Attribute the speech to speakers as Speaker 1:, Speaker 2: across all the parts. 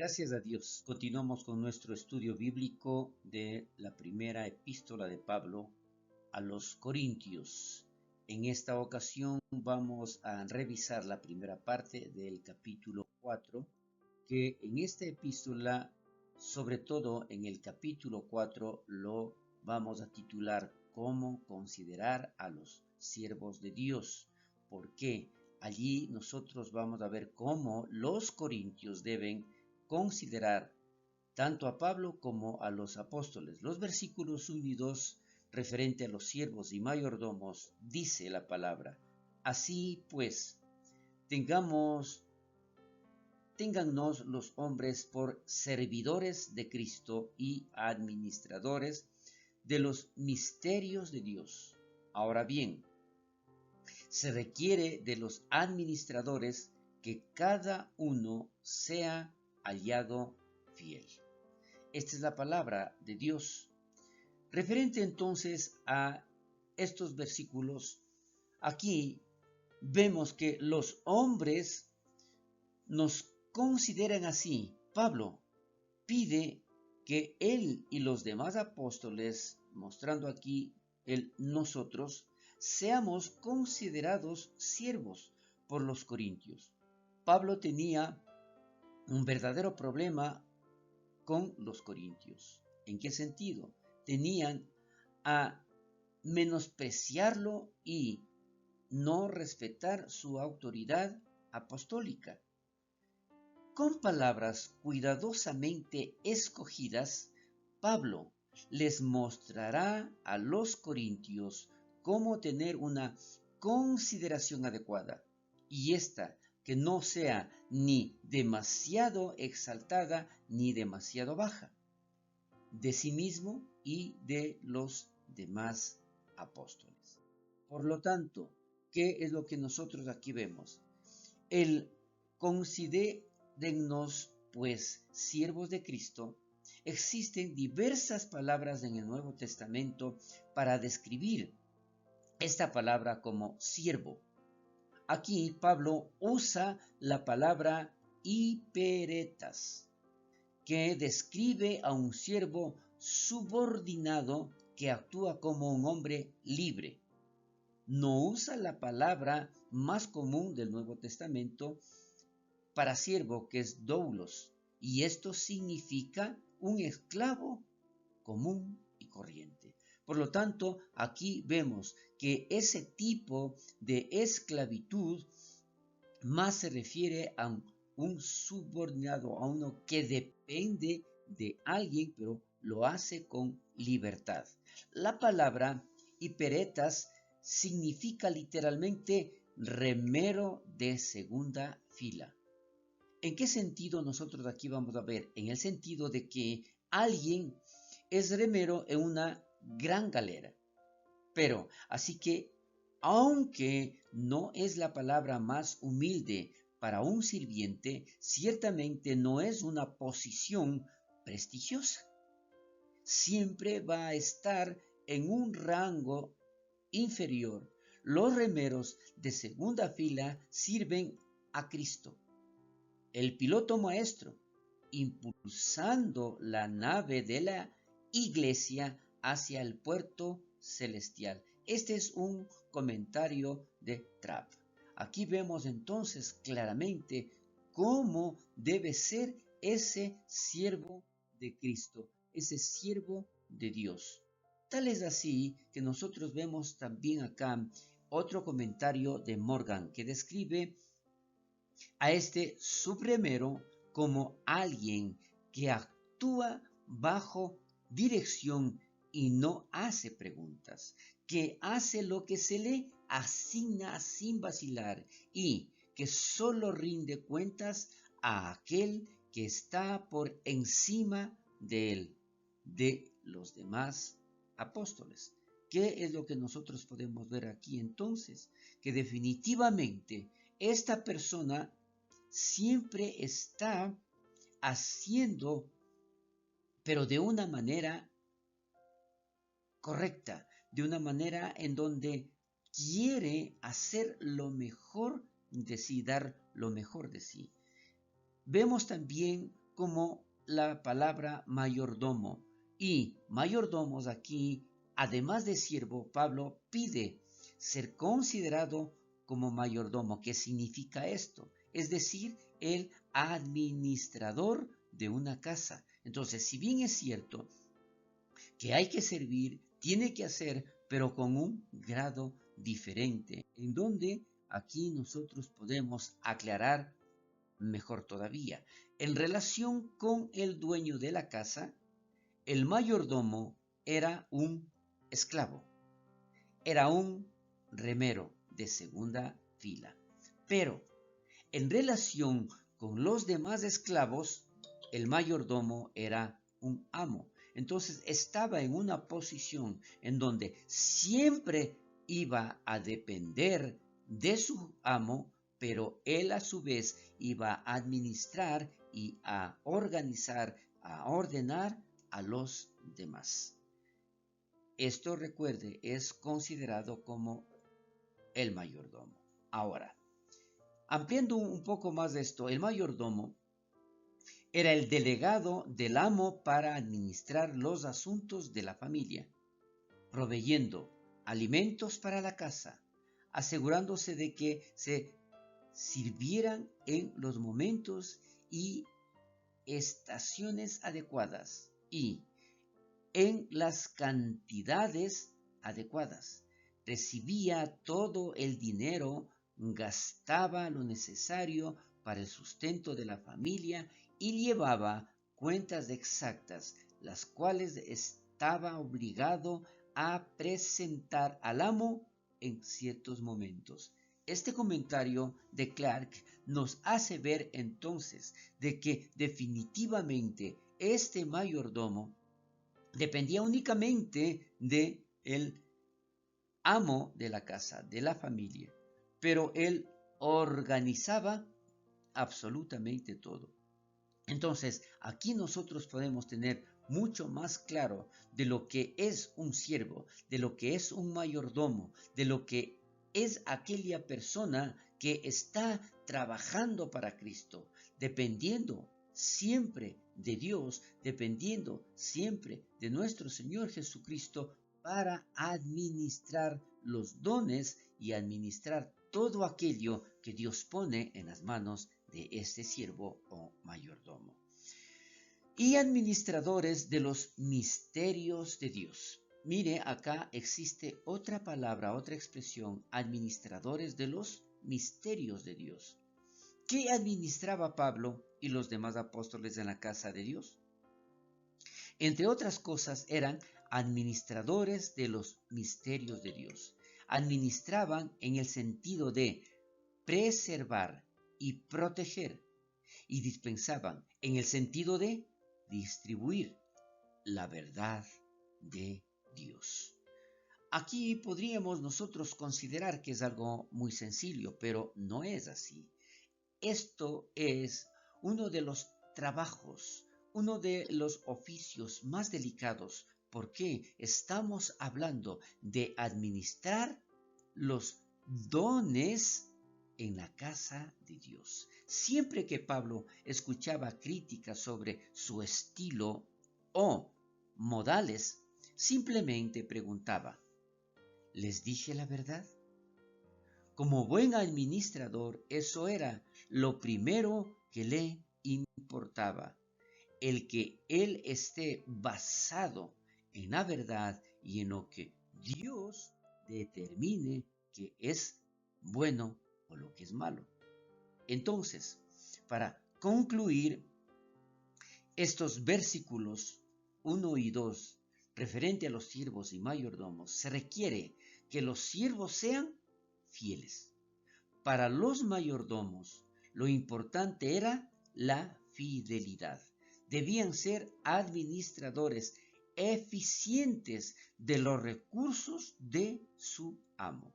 Speaker 1: Gracias a Dios. Continuamos con nuestro estudio bíblico de la primera epístola de Pablo a los Corintios. En esta ocasión vamos a revisar la primera parte del capítulo 4, que en esta epístola, sobre todo en el capítulo 4, lo vamos a titular Cómo considerar a los siervos de Dios. ¿Por qué? Allí nosotros vamos a ver cómo los corintios deben considerar tanto a Pablo como a los apóstoles. Los versículos 1 y 2 referente a los siervos y mayordomos dice la palabra: así pues, téngannos los hombres por servidores de Cristo y administradores de los misterios de Dios. Ahora bien, se requiere de los administradores que cada uno sea hallado fiel. Esta es la palabra de Dios. Referente entonces a estos versículos, aquí vemos que los hombres nos consideran así. Pablo pide que él y los demás apóstoles, mostrando aquí el nosotros, seamos considerados siervos por los corintios. Pablo tenía un verdadero problema con los corintios. ¿En qué sentido? Tenían a menospreciarlo y no respetar su autoridad apostólica. Con palabras cuidadosamente escogidas, Pablo les mostrará a los corintios cómo tener una consideración adecuada, y esta que no sea ni demasiado exaltada ni demasiado baja, de sí mismo y de los demás apóstoles. Por lo tanto, ¿qué es lo que nosotros aquí vemos? El considérennos pues siervos de Cristo. Existen diversas palabras en el Nuevo Testamento para describir esta palabra como siervo. Aquí Pablo usa la palabra hiperetas, que describe a un siervo subordinado que actúa como un hombre libre. No usa la palabra más común del Nuevo Testamento para siervo, que es doulos, y esto significa un esclavo común y corriente. Por lo tanto, aquí vemos que ese tipo de esclavitud más se refiere a un subordinado, a uno que depende de alguien, pero lo hace con libertad. La palabra hiperetas significa literalmente remero de segunda fila. ¿En qué sentido nosotros aquí vamos a ver? En el sentido de que alguien es remero en una gran galera. Pero, así que, aunque no es la palabra más humilde para un sirviente, ciertamente no es una posición prestigiosa. Siempre va a estar en un rango inferior. Los remeros de segunda fila sirven a Cristo, el piloto maestro, impulsando la nave de la iglesia hacia el puerto celestial. Este es un comentario de Trapp. Aquí vemos entonces claramente cómo debe ser ese siervo de Cristo, ese siervo de Dios. Tal es así que nosotros vemos también acá otro comentario de Morgan que describe a este supremero como alguien que actúa bajo dirección y no hace preguntas, que hace lo que se le asigna sin vacilar y que solo rinde cuentas a aquel que está por encima de él, de los demás apóstoles. ¿Qué es lo que nosotros podemos ver aquí entonces? Que definitivamente esta persona siempre está haciendo, pero de una manera correcta, de una manera en donde quiere hacer lo mejor de sí, dar lo mejor de sí. Vemos también como la palabra mayordomo. Y mayordomos aquí, además de siervo, Pablo pide ser considerado como mayordomo. ¿Qué significa esto? Es decir, el administrador de una casa. Entonces, si bien es cierto que hay que servir, tiene que hacer, pero con un grado diferente, en donde aquí nosotros podemos aclarar mejor todavía. En relación con el dueño de la casa, el mayordomo era un esclavo, era un remero de segunda fila. Pero en relación con los demás esclavos, el mayordomo era un amo. Entonces estaba en una posición en donde siempre iba a depender de su amo, pero él a su vez iba a administrar y a organizar, a ordenar a los demás. Esto, recuerde, es considerado como el mayordomo. Ahora, ampliando un poco más de esto, el mayordomo era el delegado del amo para administrar los asuntos de la familia, proveyendo alimentos para la casa, asegurándose de que se sirvieran en los momentos y estaciones adecuadas y en las cantidades adecuadas. Recibía todo el dinero, gastaba lo necesario para el sustento de la familia y llevaba cuentas exactas, las cuales estaba obligado a presentar al amo en ciertos momentos. Este comentario de Clark nos hace ver entonces de que definitivamente este mayordomo dependía únicamente de el amo de la casa, de la familia, pero él organizaba absolutamente todo. Entonces, aquí nosotros podemos tener mucho más claro de lo que es un siervo, de lo que es un mayordomo, de lo que es aquella persona que está trabajando para Cristo, dependiendo siempre de Dios, dependiendo siempre de nuestro Señor Jesucristo para administrar los dones y administrar todo aquello que Dios pone en las manos de este siervo o mayordomo. Y administradores de los misterios de Dios. Mire, acá existe otra palabra, otra expresión, administradores de los misterios de Dios. ¿Qué administraba Pablo y los demás apóstoles en la casa de Dios? Entre otras cosas, eran administradores de los misterios de Dios. Administraban en el sentido de preservar y proteger, y dispensaban en el sentido de distribuir la verdad de Dios. Aquí podríamos nosotros considerar que es algo muy sencillo, pero no es así. Esto es uno de los trabajos, uno de los oficios más delicados, porque estamos hablando de administrar los dones en la casa de Dios. Siempre que Pablo escuchaba críticas sobre su estilo o modales, simplemente preguntaba, ¿les dije la verdad? Como buen administrador, eso era lo primero que le importaba, el que él esté basado en la verdad y en lo que Dios determine que es bueno o lo que es malo. Entonces, para concluir estos versículos 1 y 2 referente a los siervos y mayordomos, se requiere que los siervos sean fieles. Para los mayordomos, lo importante era la fidelidad. Debían ser administradores eficientes de los recursos de su amo.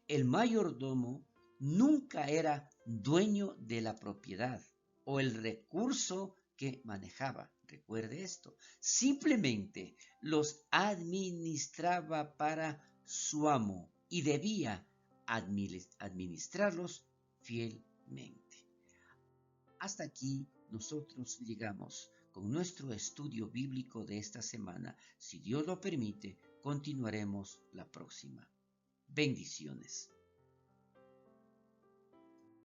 Speaker 1: El mayordomo nunca era dueño de la propiedad o el recurso que manejaba. Recuerde esto. Simplemente los administraba para su amo y debía administrarlos fielmente. Hasta aquí nosotros llegamos con nuestro estudio bíblico de esta semana. Si Dios lo permite, continuaremos la próxima. Bendiciones.